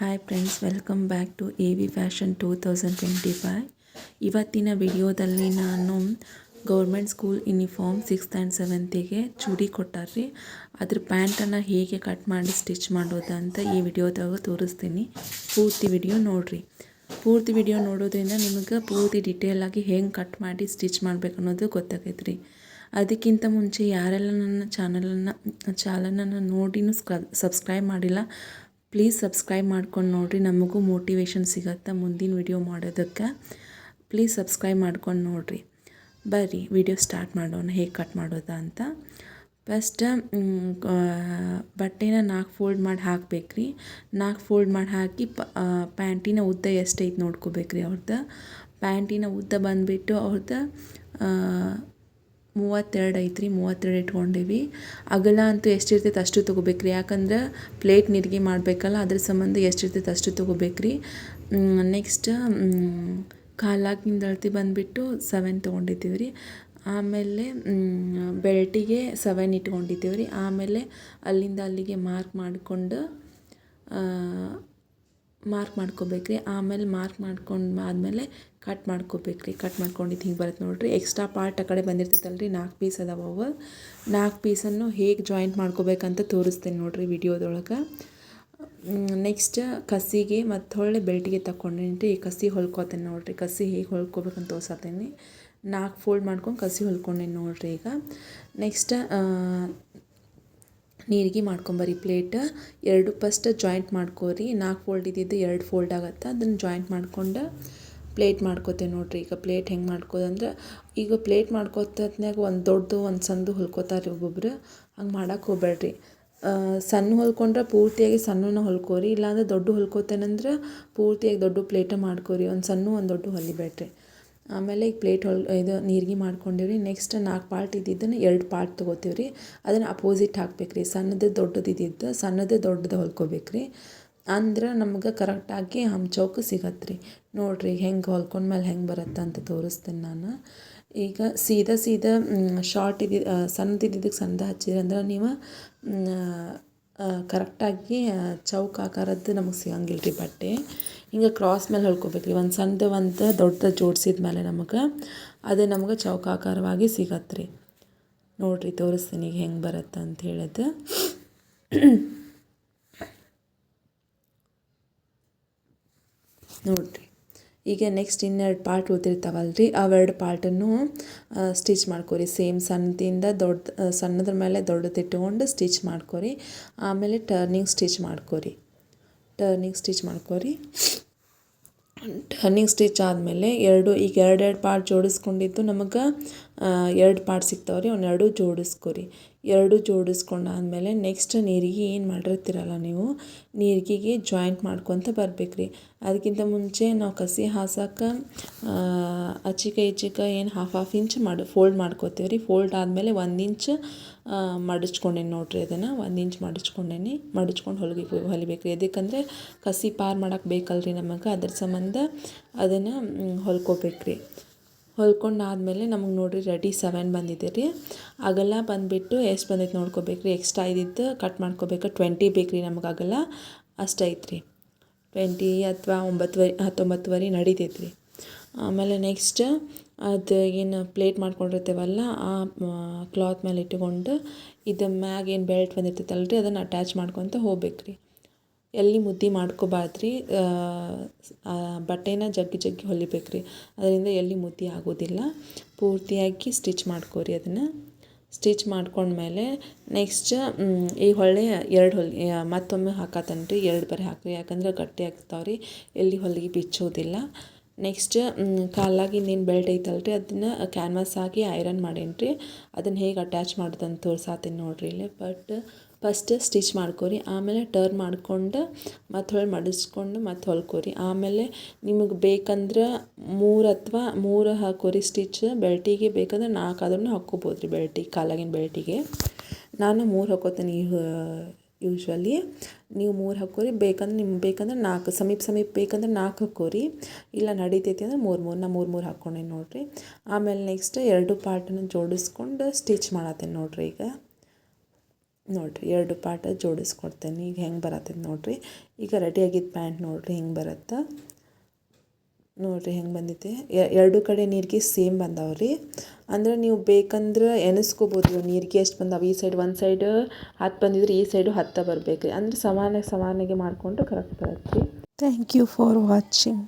Hi friends, welcome back to A V fashion 2025. ಇವತ್ತಿನ ವಿಡಿಯೋದಲ್ಲಿ ನಾನು government school uniform 6th and 7th chudi ಕೊಟ್ಟಾರ್ರಿ. ಅದ್ರ ಪ್ಯಾಂಟನ್ನು ಹೇಗೆ ಕಟ್ ಮಾಡಿ ಸ್ಟಿಚ್ ಮಾಡೋದು ಅಂತ ಈ ವಿಡಿಯೋದಾಗ ತೋರಿಸ್ತೀನಿ. ಪೂರ್ತಿ ವಿಡಿಯೋ ನೋಡಿರಿ. ಪೂರ್ತಿ ವಿಡಿಯೋ ನೋಡೋದ್ರಿಂದ ನಿಮಗೆ ಪೂರ್ತಿ ಡಿಟೇಲಾಗಿ ಹೆಂಗೆ ಕಟ್ ಮಾಡಿ ಸ್ಟಿಚ್ ಮಾಡಬೇಕು ಅನ್ನೋದು ಗೊತ್ತಾಗೈತೆ ರೀ. ಅದಕ್ಕಿಂತ ಮುಂಚೆ ಯಾರೆಲ್ಲ ನನ್ನ ಚಾನಲನ್ನು ನೋಡಿನೂ ಸಬ್ಸ್ಕ್ರೈಬ್ ಮಾಡಿಲ್ಲ, ಪ್ಲೀಸ್ ಸಬ್ಸ್ಕ್ರೈಬ್ ಮಾಡ್ಕೊಂಡು ನೋಡಿರಿ. ನಮಗೂ ಮೋಟಿವೇಶನ್ ಸಿಗುತ್ತೆ ಮುಂದಿನ ವಿಡಿಯೋ ಮಾಡೋದಕ್ಕೆ. ಪ್ಲೀಸ್ ಸಬ್ಸ್ಕ್ರೈಬ್ ಮಾಡ್ಕೊಂಡು ನೋಡಿರಿ. ಬರ್ರಿ ವಿಡಿಯೋ ಸ್ಟಾರ್ಟ್ ಮಾಡೋಣ ಹೇಗೆ ಕಟ್ ಮಾಡೋದು ಅಂತ. ಫಸ್ಟ್ ಬಟ್ಟೆನ 4 ಫೋಲ್ಡ್ ಮಾಡಿ ಹಾಕಬೇಕು ರೀ. 4 ಫೋಲ್ಡ್ ಮಾಡಿ ಹಾಕಿ ಪ್ಯಾಂಟಿನ ಉದ್ದ ಎಷ್ಟೈತೆ ನೋಡ್ಕೋಬೇಕ್ರಿ. ಅವ್ರದ್ದು ಪ್ಯಾಂಟಿನ ಉದ್ದ ಬಂದುಬಿಟ್ಟು ಅವ್ರದ್ದು 32 ಐತ್ರಿ. 32 ಇಟ್ಕೊಂಡೀವಿ. ಅಗಲ ಅಂತೂ ಎಷ್ಟಿರ್ತೈತೆ ಅಷ್ಟು ತೊಗೋಬೇಕ್ರಿ. ಯಾಕಂದ್ರೆ ಪ್ಲೇಟ್ ನಿರಿಗೆ ಮಾಡಬೇಕಲ್ಲ, ಅದ್ರ ಸಂಬಂಧ ಎಷ್ಟಿರ್ತೈತೆ ಅಷ್ಟು ತೊಗೋಬೇಕ್ರಿ. ನೆಕ್ಸ್ಟ್ ಕಾಲಾಗಿಂದ ಅಳತೆ ಬಂದುಬಿಟ್ಟು 7 ತೊಗೊಂಡಿದ್ದೀವಿ ರೀ. ಆಮೇಲೆ ಬೆಲ್ಟಿಗೆ 7 ಇಟ್ಕೊಂಡಿದ್ದೀವಿ ರೀ. ಆಮೇಲೆ ಅಲ್ಲಿಂದ ಅಲ್ಲಿಗೆ ಮಾರ್ಕ್ ಮಾಡ್ಕೋಬೇಕ್ರಿ. ಆಮೇಲೆ ಮಾರ್ಕ್ ಮಾಡ್ಕೊಂಡು ಆದಮೇಲೆ ಕಟ್ ಮಾಡ್ಕೋಬೇಕ್ರಿ. ಕಟ್ ಮಾಡ್ಕೊಂಡಿದ್ದು ಹಿಂಗೆ ಬರುತ್ತೆ ನೋಡಿರಿ. ಎಕ್ಸ್ಟ್ರಾ ಪಾರ್ಟ್ ಆ ಕಡೆ ಬಂದಿರ್ತೈತಲ್ಲ ರೀ, 4 ಪೀಸ್ ಅದಾವ. ಅವು 4 ಪೀಸನ್ನು ಹೇಗೆ ಜಾಯಿಂಟ್ ಮಾಡ್ಕೋಬೇಕಂತ ತೋರಿಸ್ತೇನೆ ನೋಡಿರಿ ವಿಡಿಯೋದೊಳಗೆ. ನೆಕ್ಸ್ಟ್ ಕಸಿಗೆ ಮತ್ತು ಹೊಳ್ಳಿ ಬೆಲ್ಟಿಗೆ ತಗೊಂಡೇನಿ ರೀ. ಈ ಕಸಿ ಹೊಲ್ಕೋತೇನೆ ನೋಡಿರಿ. ಕಸಿ ಹೇಗೆ ಹೊಲ್ಕೋಬೇಕಂತ ತೋರ್ಸತ್ತೇನೆ. 4 ಫೋಲ್ಡ್ ಮಾಡ್ಕೊಂಡು ಕಸಿ ಹೊಲ್ಕೊಂಡೇನಿ ನೋಡಿರಿ. ಈಗ ನೆಕ್ಸ್ಟ್ ನೀರಿಗೆ ಮಾಡ್ಕೊಂಬರಿ ಪ್ಲೇಟ್ 2 ಫಸ್ಟ್ ಜಾಯಿಂಟ್ ಮಾಡ್ಕೋರಿ. 4 ಫೋಲ್ಡ್ ಇದ್ದಿದ್ದು 2 ಫೋಲ್ಡ್ ಆಗುತ್ತೆ. ಅದನ್ನು ಜಾಯಿಂಟ್ ಮಾಡ್ಕೊಂಡು ಪ್ಲೇಟ್ ಮಾಡ್ಕೋತೇವೆ ನೋಡಿರಿ. ಈಗ ಪ್ಲೇಟ್ ಹೆಂಗೆ ಮಾಡ್ಕೋದಂದ್ರೆ, ಈಗ ಪ್ಲೇಟ್ ಮಾಡ್ಕೋತತ್ನಾಗ ಒಂದು ದೊಡ್ಡದು ಒಂದು ಸಣ್ಣದು ಹೊಲ್ಕೋತಾರೆ ಒಬ್ಬೊಬ್ರು. ಹಂಗೆ ಮಾಡೋಕೆ ಹೋಗ್ಬೇಡ್ರಿ. ಸಣ್ಣ ಹೊಲ್ಕೊಂಡ್ರೆ ಪೂರ್ತಿಯಾಗಿ ಸಣ್ಣನ ಹೊಲ್ಕೋರಿ. ಇಲ್ಲಾಂದ್ರೆ ದೊಡ್ಡ ಹೊಲ್ಕೋತೇನಂದ್ರೆ ಪೂರ್ತಿಯಾಗಿ ದೊಡ್ಡ ಪ್ಲೇಟ ಮಾಡ್ಕೋರಿ. ಒಂದು ಸಣ್ಣ ಒಂದು ದೊಡ್ಡ ಹೊಲಿಬೇಡ್ರಿ. ಆಮೇಲೆ ಈಗ ಪ್ಲೇಟ್ ಇದು ನೀರಿಗೆ ಮಾಡ್ಕೊಂಡಿವ್ರಿ. ನೆಕ್ಸ್ಟ್ 4 ಪಾರ್ಟ್ ಇದ್ದಿದ್ದನ್ನು 2 ಪಾರ್ಟ್ ತೊಗೋತೀವಿ ರೀ. ಅದನ್ನು ಅಪೋಸಿಟ್ ಹಾಕ್ಬೇಕು ರೀ. ಸಣ್ಣದು ದೊಡ್ಡದು ಇದ್ದಿದ್ದು ಸಣ್ಣದು ದೊಡ್ಡದು ಹೊಲ್ಕೋಬೇಕು ರೀ. ಅಂದ್ರೆ ನಮ್ಗೆ ಕರೆಕ್ಟಾಗಿ ಚೌಕ ಸಿಗತ್ತೆ ರೀ. ನೋಡಿರಿ ಹೆಂಗೆ ಹೊಲ್ಕೊಂಡ್ಮೇಲೆ ಹೆಂಗೆ ಬರುತ್ತೆ ಅಂತ ತೋರಿಸ್ತೇನೆ ನಾನು. ಈಗ ಸೀದಾ ಶಾರ್ಟ್ ಸಣ್ಣದಿದ್ದಕ್ಕೆ ಸಣ್ಣದ ಹಚ್ಚಿರಿ ಅಂದ್ರೆ ನೀವು ಕರೆಕ್ಟಾಗಿ ಚೌಕ ಆಕಾರದ್ದು ನಮಗೆ ಸಿಗಂಗಿಲ್ಲ ರೀ ಬಟ್ಟೆ. ಹಿಂಗೆ ಕ್ರಾಸ್ ಮೇಲೆ ಹೊಲ್ಕೋಬೇಕು ರೀ. ಒಂದು ಸಣ್ಣದು ಒಂದು ದೊಡ್ಡದು ಜೋಡಿಸಿದ ಮೇಲೆ ಅದು ನಮ್ಗೆ ಚೌಕಾಕಾರವಾಗಿ ಸಿಗತ್ತೆ ರೀ. ನೋಡಿರಿ ತೋರಿಸ್ತೀನಿ ಈಗ ಹೆಂಗೆ ಬರುತ್ತೆ ಅಂತ ಹೇಳಿದ್ದು. ನೋಡಿರಿ ಈಗ ನೆಕ್ಸ್ಟ್ 2 ಪಾರ್ಟ್ ಉಳಿದಿರ್ತಾವಲ್ಲ ರೀ, ಅವೆರಡು ಪಾರ್ಟನ್ನು ಸ್ಟಿಚ್ ಮಾಡ್ಕೊರಿ. ಸೇಮ್ ಸಣ್ಣದ್ರ ಮೇಲೆ ದೊಡ್ಡದು ಇಟ್ಕೊಂಡು ಸ್ಟಿಚ್ ಮಾಡ್ಕೊರಿ. ಆಮೇಲೆ ಟರ್ನಿಂಗ್ ಸ್ಟಿಚ್ ಮಾಡ್ಕೊರಿ. ಟರ್ನಿಂಗ್ ಸ್ಟಿಚ್ ಆದಮೇಲೆ ಈಗ ಎರಡು ಪಾರ್ಟ್ ಜೋಡಿಸ್ಕೊಂಡಿದ್ದು ನಮಗೆ 2 ಪಾರ್ಟ್ ಸಿಗ್ತಾವೆ ರೀ. ಒಂದೆರಡು ಜೋಡಿಸ್ಕೊರಿ. 2 ಜೋಡಿಸ್ಕೊಂಡಾದ್ಮೇಲೆ ನೆಕ್ಸ್ಟ್ ನೀರಿಗೆ ಏನು ಮಾಡಿರ್ತೀರಲ್ಲ ನೀವು, ನೀರಿಗೆಗೆ ಜಾಯಿಂಟ್ ಮಾಡ್ಕೊತ ಬರ್ಬೇಕು ರೀ. ಅದಕ್ಕಿಂತ ಮುಂಚೆ ನಾವು ಕಸಿ ಹಾಸಕ್ಕೆ ಈಚಿಕ ಏನು ಹಾಫ್ ಇಂಚ್ ಫೋಲ್ಡ್ ಮಾಡ್ಕೋತೀವಿ ರೀ. ಫೋಲ್ಡ್ ಆದಮೇಲೆ 1 ಇಂಚ್ ಮಡಚ್ಕೊಂಡೇನಿ ನೋಡಿರಿ. ಅದನ್ನು 1 ಇಂಚ್ ಮಡಚ್ಕೊಂಡು ಹೊಲಿಬೇಕು ರೀ. ಅದಕ್ಕಂದರೆ ಕಸಿ ಪಾರ್ ಮಾಡೋಕೆ ಬೇಕಲ್ರಿ ನಮಗೆ, ಅದ್ರ ಸಂಬಂಧ ಅದನ್ನು ಹೊಲ್ಕೋಬೇಕು ರೀ. ಹೊಲ್ಕೊಂಡಾದ್ಮೇಲೆ ನಮಗೆ ನೋಡಿರಿ ರೆಡಿ 7 ಬಂದಿದೆ ರೀ. ಅಗಲ ಬಂದುಬಿಟ್ಟು ಎಷ್ಟು ಬಂದೈತೆ ನೋಡ್ಕೋಬೇಕು ರೀ. ಎಕ್ಸ್ಟ್ರಾ ಇದ್ದಿದ್ದು ಕಟ್ ಮಾಡ್ಕೋಬೇಕು. 20 ಬೇಕು ರೀ ನಮಗೆ ಅಗಲ, ಅಷ್ಟು ಐತೆ ರೀ. 20 ಅಥವಾ 19 ನಡೀತೈತೆ ರೀ. ಆಮೇಲೆ ನೆಕ್ಸ್ಟ್ ಅದು ಏನು ಪ್ಲೇಟ್ ಮಾಡ್ಕೊಂಡಿರ್ತೇವಲ್ಲ ಆ ಕ್ಲಾತ್ ಮೇಲೆ ಇಟ್ಕೊಂಡು ಇದು ಮ್ಯಾಗ ಏನು ಬೆಲ್ಟ್ ಬಂದಿರ್ತೈತಲ್ಲ ರೀ, ಅದನ್ನು ಅಟ್ಯಾಚ್ ಮಾಡ್ಕೊತ ಹೋಗ್ಬೇಕು ರೀ. ಎಲ್ಲಿ ಮುದ್ದೆ ಮಾಡ್ಕೋಬಾರ್ದ್ರಿ. ಬಟ್ಟೆನ ಜಗ್ಗಿ ಹೊಲಿಬೇಕು ರೀ. ಅದರಿಂದ ಎಲ್ಲಿ ಮುದ್ದೆ ಆಗೋದಿಲ್ಲ. ಪೂರ್ತಿಯಾಗಿ ಸ್ಟಿಚ್ ಮಾಡ್ಕೋರಿ. ಅದನ್ನು ಸ್ಟಿಚ್ ಮಾಡ್ಕೊಂಡ್ಮೇಲೆ ನೆಕ್ಸ್ಟ್ ಈ ಹೊಳ್ಳೆ 2 ಮತ್ತೊಮ್ಮೆ ಹಾಕತ್ತೇನೆ ರೀ. 2 ಬಾರಿ ಹಾಕಿ, ಯಾಕಂದ್ರೆ ಗಟ್ಟಿ ಆಗ್ತಾವೆ ರೀ, ಎಲ್ಲಿ ಹೊಲಿಗೆ ಬಿಚ್ಚೋದಿಲ್ಲ. ನೆಕ್ಸ್ಟ್ ಕಾಲಾಗಿಂದ ಏನು ಬೆಲ್ಟ್ ಐತಲ್ಲ ರೀ, ಅದನ್ನು ಕ್ಯಾನ್ವಾಸ್ ಹಾಕಿ ಐರನ್ ಮಾಡೇನಿ ರೀ. ಅದನ್ನು ಹೇಗೆ ಅಟ್ಯಾಚ್ ಮಾಡೋದಂತ ತೋರ್ಸಾತೀನಿ ನೋಡಿರಿ ಇಲ್ಲಿ. ಫಸ್ಟ್ ಸ್ಟಿಚ್ ಮಾಡ್ಕೊರಿ. ಆಮೇಲೆ ಟರ್ನ್ ಮಾಡ್ಕೊಂಡು ಮತ್ತು ಹೊಳ್ಳಿ ಮಡಿಸ್ಕೊಂಡು ಮತ್ತು ಹೊಲ್ಕೋರಿ. ಆಮೇಲೆ ನಿಮಗೆ ಬೇಕಂದ್ರೆ 3 ಹಾಕೋರಿ ಸ್ಟಿಚ್. ಬೆಲ್ಟಿಗೆ ಬೇಕಂದ್ರೆ 4 ಆದ್ರೂ ಹಾಕ್ಕೋಬೋದು ರೀ. ಕಾಲಾಗಿನ ಬೆಲ್ಟಿಗೆ ನಾನು 3 ಹಾಕ್ಕೋತೀನಿ ಯೂಶ್ವಲಿ. ನೀವು 3 ಹಾಕ್ಕೋರಿ. ನಿಮ್ಗೆ ಬೇಕಂದ್ರೆ 4 ಸಮೀಪ ಬೇಕಂದ್ರೆ 4 ಹಾಕ್ಕೋರಿ. ಇಲ್ಲ ನಡೀತೈತಿ ಅಂದ್ರೆ 3 ನಾ 3 ಹಾಕ್ಕೊಂಡೇನಿ ನೋಡಿರಿ. ಆಮೇಲೆ ನೆಕ್ಸ್ಟ್ 2 ಪಾರ್ಟನ್ನು ಜೋಡಿಸ್ಕೊಂಡು ಸ್ಟಿಚ್ ಮಾಡತ್ತೇನೆ ನೋಡಿರಿ. ಈಗ ನೋಡಿರಿ 2 ಪಾರ್ಟ್ ಜೋಡಿಸ್ಕೊಡ್ತೇನೆ. ಈಗ ಹೆಂಗೆ ಬರತ್ತೈತೆ ನೋಡಿರಿ. ಈಗ ರೆಡಿಯಾಗಿದ್ದ ಪ್ಯಾಂಟ್ ನೋಡಿರಿ ಹಿಂಗೆ ಬರುತ್ತೆ. ನೋಡಿರಿ ಹೆಂಗೆ ಬಂದೈತೆ. ಎರಡು ಕಡೆ ನೀರಿಗೆ ಸೇಮ್ ಬಂದಾವ್ರಿ. ಅಂದ್ರೆ ನೀವು ಬೇಕಂದ್ರೆ ಎಣಿಸ್ಕೋಬೋದು ನೀರಿಗೆ ಎಷ್ಟು ಬಂದಾವ. ಈ ಸೈಡ್ ಒಂದು ಸೈಡ್ 10 ಬಂದಿದ್ರೆ ಈ ಸೈಡು 10 ಬರಬೇಕು. ಅಂದ್ರೆ ಸಮಾನಾಗಿ ಮಾಡಿಕೊಂಡು ಕರೆಕ್ಟ್ ಬರುತ್ತೆ ರೀ. Thank you for watching.